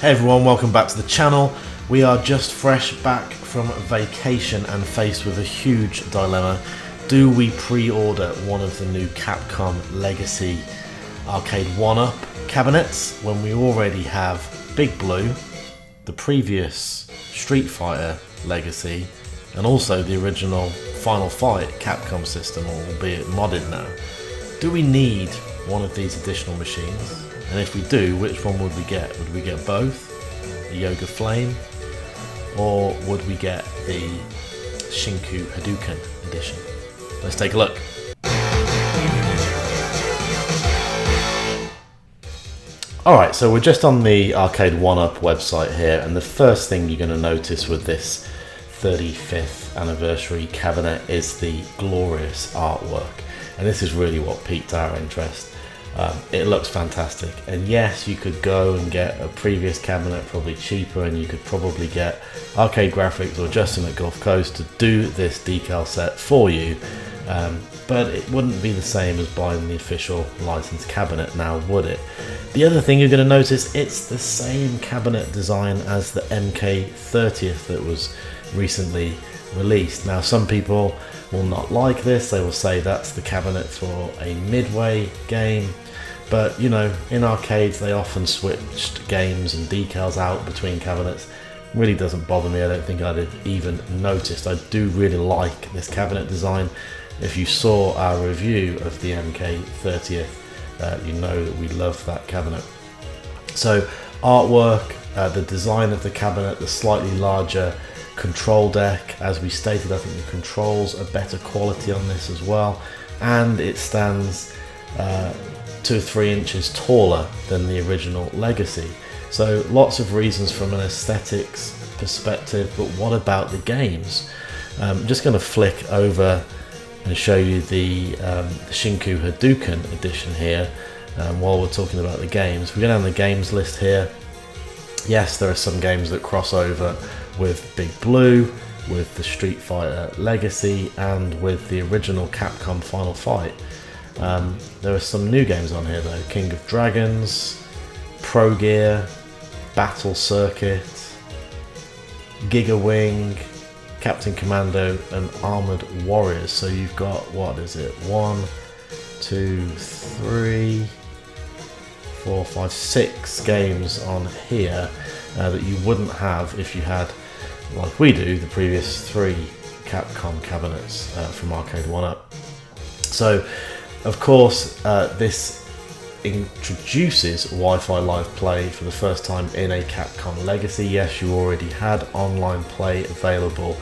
Hey everyone, welcome back to the channel. We are just fresh back from vacation and faced with a huge dilemma. Do we pre-order one of the new Capcom Legacy Arcade1Up cabinets when we already have Big Blue, the previous Street Fighter Legacy, and also the original Final Fight Capcom system, albeit modded now? Do we need one of these additional machines? And if we do, which one would we get? Would we get both? The Yoga Flame? Or would we get the Shinku Hadoken edition? Let's take a look. Alright, so we're just on the Arcade1Up website here, and the first thing you're going to notice with this 35th anniversary cabinet is the glorious artwork. And this is really what piqued our interest. It looks fantastic, and yes, you could go and get a previous cabinet probably cheaper, and you could probably get Arcade Graphics or Justin at Gulf Coast to do this decal set for you, but it wouldn't be the same as buying the official licensed cabinet now, would it? The other thing you're going to notice, it's the same cabinet design as the MK30th that was recently released. Now, some people will not like this. They will say that's the cabinet for a midway game, but you know, in arcades they often switched games and decals out between cabinets. It really doesn't bother me. I don't think I'd have even noticed. I do really like this cabinet design. If you saw our review of the MK30th, you know that we love that cabinet. So artwork, the design of the cabinet, the slightly larger control deck, as we stated, I think the controls are better quality on this as well, and it stands 2 or 3 inches taller than the original Legacy. So lots of reasons from an aesthetics perspective, but what about the games? I'm just going to flick over and show you the Shinku Hadoken edition here while we're talking about the games. We go down the games list here. Yes, there are some games that cross over with Big Blue, with the Street Fighter Legacy, and with the original Capcom Final Fight. There are some new games on here though: King of Dragons, Pro Gear, Battle Circuit, Giga Wing, Captain Commando, and Armored Warriors. So you've got, what is it, 1, 2, 3, 4, 5, 6 games on here that you wouldn't have if you had, like we do, the previous 3 Capcom cabinets from Arcade1Up. So of course this introduces Wi-Fi live play for the first time in a Capcom Legacy. Yes, you already had online play available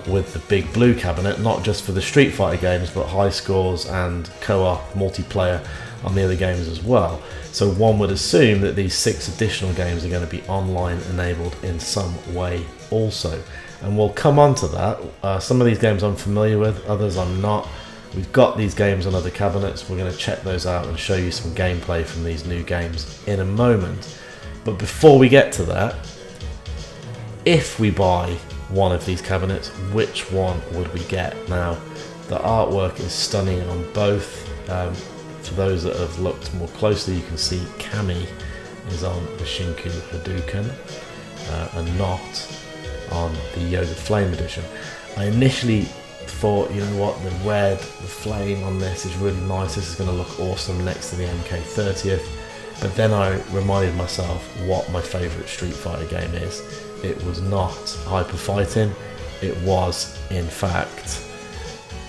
with the Big Blue cabinet, not just for the Street Fighter games, but high scores and co-op multiplayer on the other games as well. So one would assume that these 6 additional games are going to be online enabled in some way also, and we'll come on to that. Some of these games I'm familiar with, others I'm not. We've got these games on other cabinets. We're going to check those out and show you some gameplay from these new games in a moment. But before we get to that, if we buy one of these cabinets, which one would we get? Now, the artwork is stunning on both. For those that have looked more closely, you can see Kami is on the Shinku Hadoken and not on the Yoga Flame edition. I initially thought, you know what, the red, the flame on this is really nice. This is going to look awesome next to the MK30th. But then I reminded myself what my favourite Street Fighter game is. It was not Hyper Fighting. It was, in fact,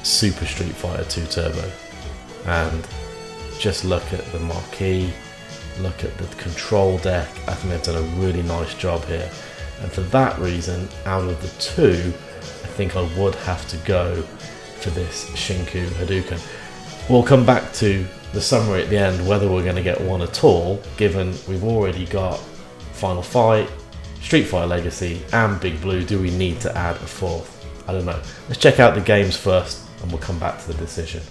Super Street Fighter 2 Turbo. And just look at the marquee, look at the control deck. I think they've done a really nice job here. And for that reason, out of the 2, I think I would have to go for this Shinku Hadoken. We'll come back to the summary at the end, whether we're going to get one at all, given we've already got Final Fight, Street Fighter Legacy, and Big Blue. Do we need to add a 4th? I don't know. Let's check out the games first, and we'll come back to the decision.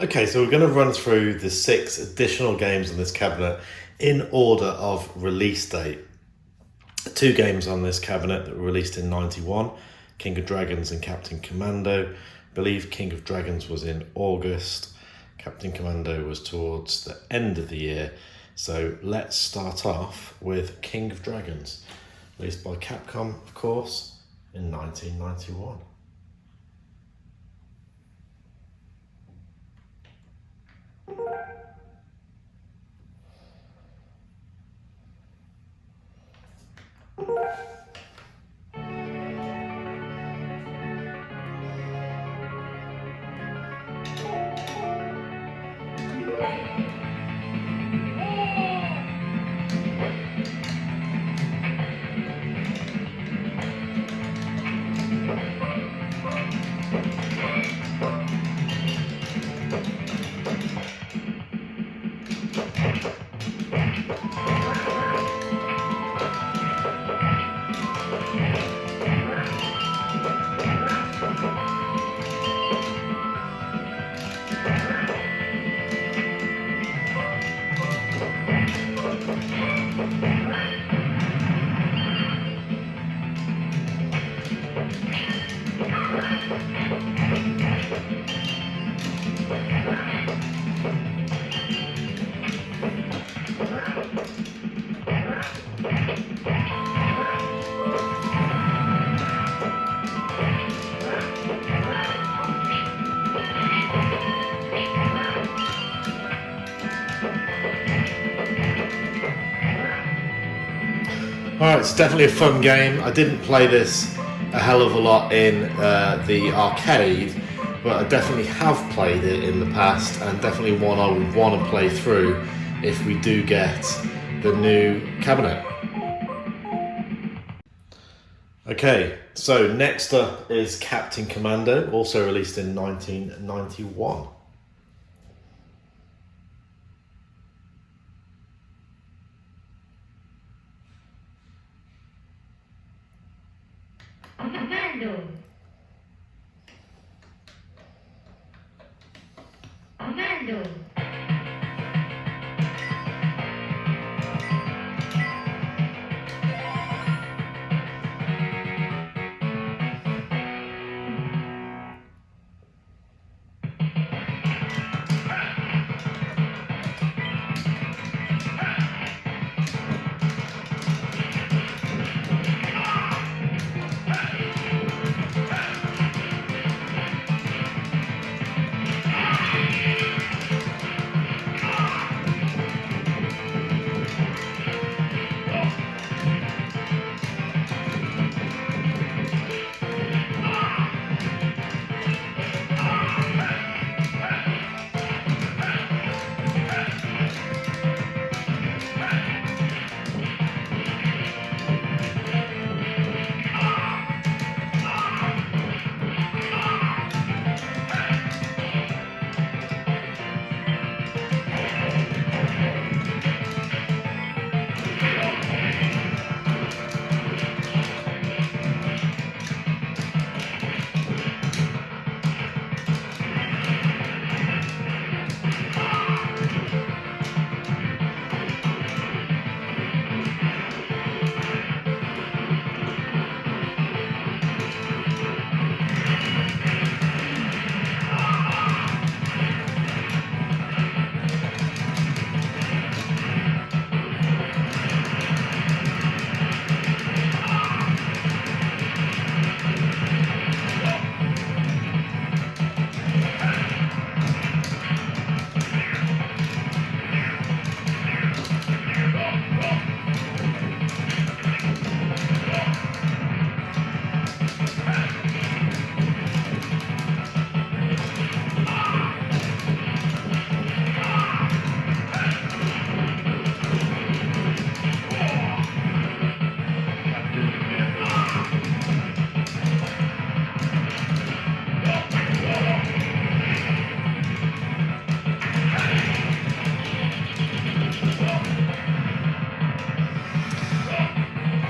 Okay, so we're going to run through the 6 additional games in this cabinet in order of release date. 2 games on this cabinet that were released in '91, King of Dragons and Captain Commando. I believe King of Dragons was in August, Captain Commando was towards the end of the year, So let's start off with King of Dragons, released by Capcom, of course, in 1991. Alright, it's definitely a fun game. I didn't play this a hell of a lot in the arcade, but I definitely have played it in the past, and definitely one I would want to play through if we do get the new cabinet. Okay, so next up is Captain Commando, also released in 1991. Commando. Commando.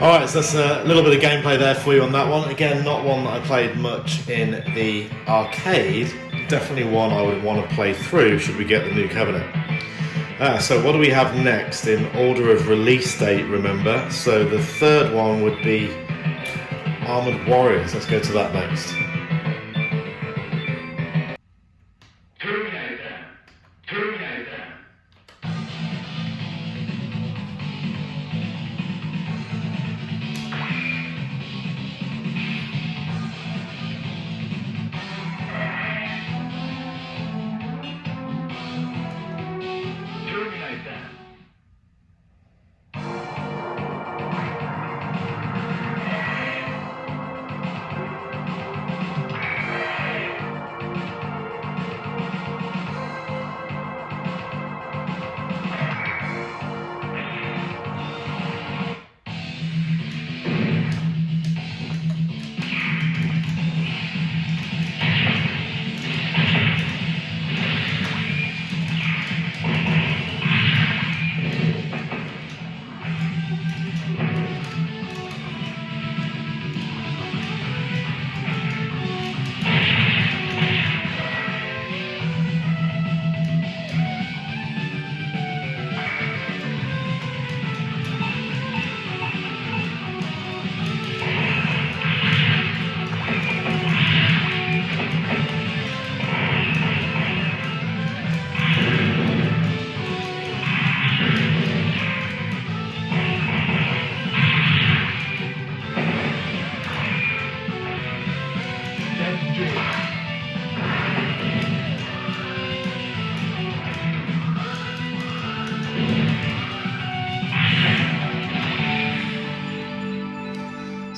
Alright, so that's a little bit of gameplay there for you on that one. Again, not one that I played much in the arcade. Definitely one I would want to play through should we get the new cabinet. So what do we have next in order of release date, remember? So the third one would be Armored Warriors. Let's go to that next.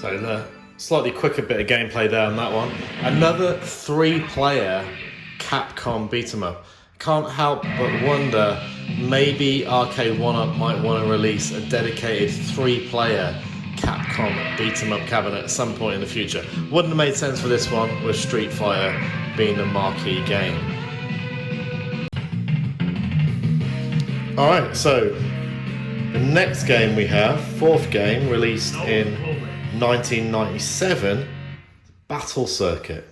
So the slightly quicker bit of gameplay there on that one. Another 3-player Capcom beat 'em up. Can't help but wonder, maybe Arcade1Up might want to release a dedicated 3-player Capcom beat 'em up cabinet at some point in the future. Wouldn't have made sense for this one, with Street Fighter being the marquee game. Alright, so the next game we have, 4th game, released in 1997, Battle Circuit.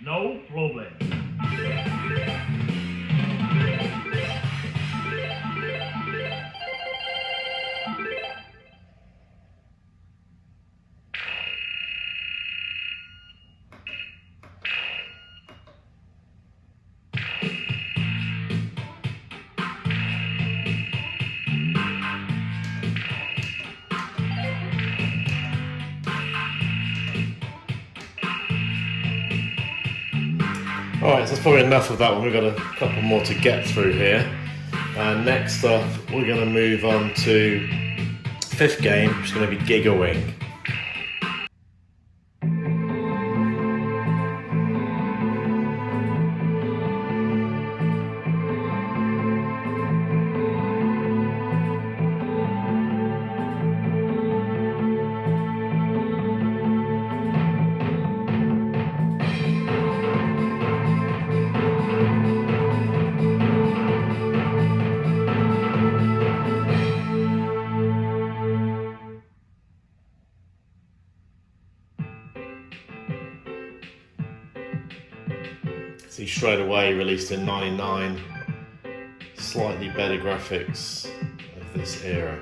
No problem. Alright, so that's probably enough of that one. We've got a couple more to get through here. Next up, we're going to move on to 5th game, which is going to be Giga Wing. See, straight away released in '99, slightly better graphics of this era.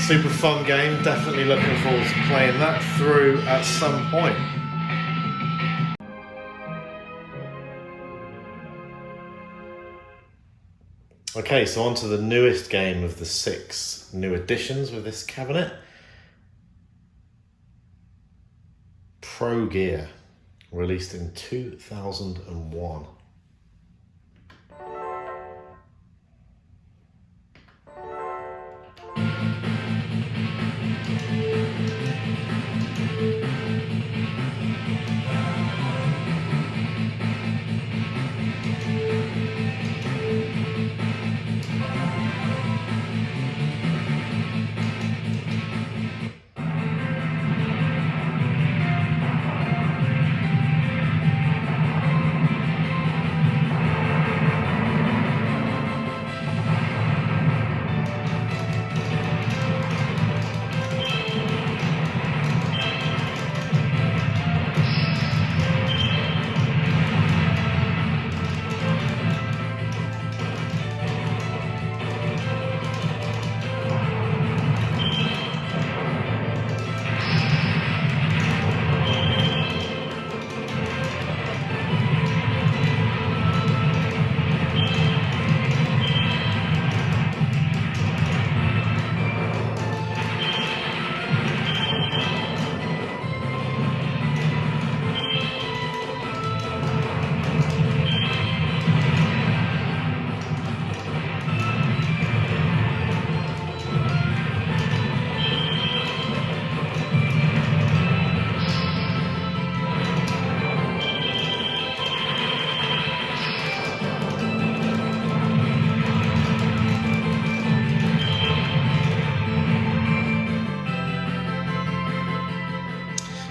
Super fun game, definitely looking forward to playing that through at some point. Okay, so on to the newest game of the 6 new additions with this cabinet. Pro Gear, released in 2001.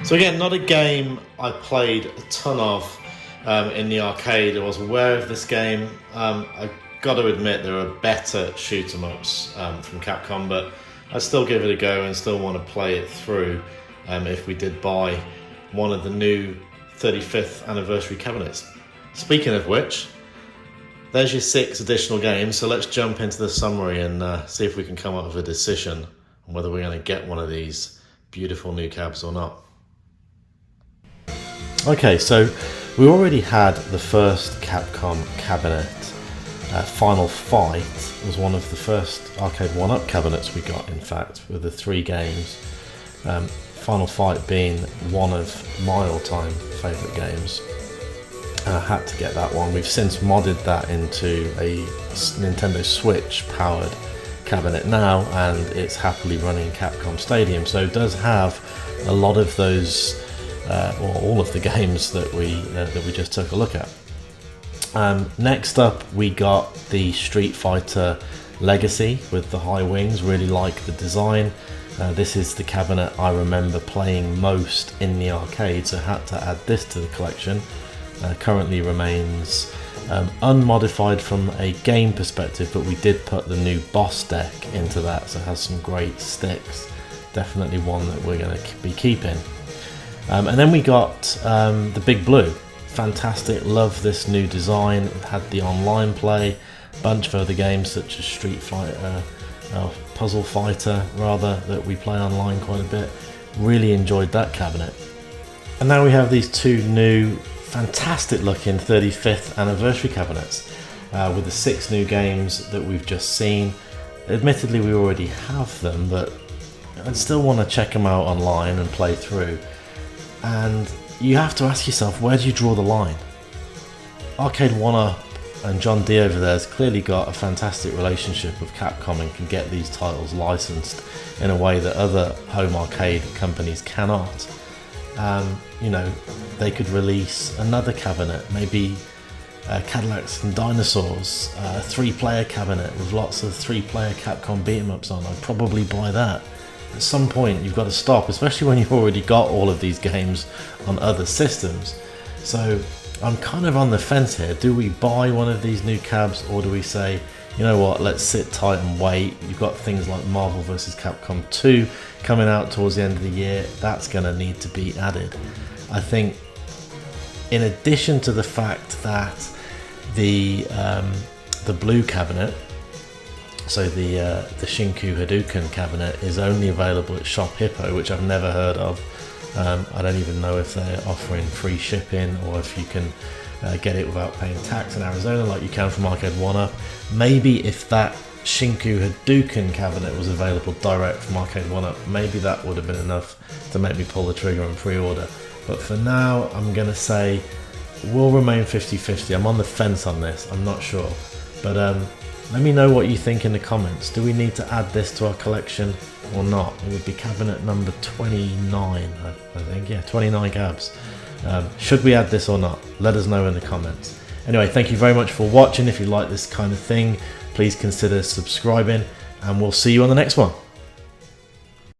So again, not a game I played a ton of in the arcade. I was aware of this game. I've got to admit there are better shoot 'em ups from Capcom, but I'd still give it a go and still want to play it through if we did buy one of the new 35th anniversary cabinets. Speaking of which, there's your 6 additional games, so let's jump into the summary and see if we can come up with a decision on whether we're going to get one of these beautiful new cabs or not. Okay, so we already had the first Capcom cabinet. Final Fight was one of the first Arcade1Up cabinets we got, in fact, with the 3 games. Final Fight being one of my all-time favourite games. I had to get that one. We've since modded that into a Nintendo Switch powered cabinet now, and it's happily running Capcom Stadium, so it does have a lot of those or all of the games that we just took a look at. Next up we got the Street Fighter Legacy with the high wings. Really like the design. This is the cabinet I remember playing most in the arcade, so had to add this to the collection. Currently remains unmodified from a game perspective, but we did put the new boss deck into that, so it has some great sticks. Definitely one that we're going to be keeping. And then we got the Big Blue. Fantastic, love this new design. It had the online play, bunch of other games such as Street Fighter, Puzzle Fighter rather, that we play online quite a bit. Really enjoyed that cabinet. And now we have these 2 new fantastic looking 35th anniversary cabinets with the 6 new games that we've just seen. Admittedly we already have them, but I still want to check them out online and play through. And you have to ask yourself, where do you draw the line? Arcade1Up and John D over there has clearly got a fantastic relationship with Capcom and can get these titles licensed in a way that other home arcade companies cannot. You know, they could release another cabinet, maybe Cadillacs and Dinosaurs, a 3-player cabinet with lots of 3-player Capcom beat-em-ups on. I'd probably buy that. At some point you've got to stop, especially when you've already got all of these games on other systems. So I'm kind of on the fence here. Do we buy one of these new cabs, or do we say, you know what, let's sit tight and wait? You've got things like Marvel vs. Capcom 2 coming out towards the end of the year. That's going to need to be added. I think in addition to the fact that the blue cabinet So the Shinku Hadoken cabinet is only available at Shop Hippo, which I've never heard of. I don't even know if they're offering free shipping or if you can get it without paying tax in Arizona like you can from Arcade1Up. Maybe if that Shinku Hadoken cabinet was available direct from Arcade1Up, maybe that would have been enough to make me pull the trigger and pre-order. But for now, I'm going to say we'll remain 50-50. I'm on the fence on this, I'm not sure. But let me know what you think in the comments. Do we need to add this to our collection or not? It would be cabinet number 29, I think. Yeah, 29 cabs. Should we add this or not? Let us know in the comments. Anyway, thank you very much for watching. If you like this kind of thing, please consider subscribing, and we'll see you on the next one.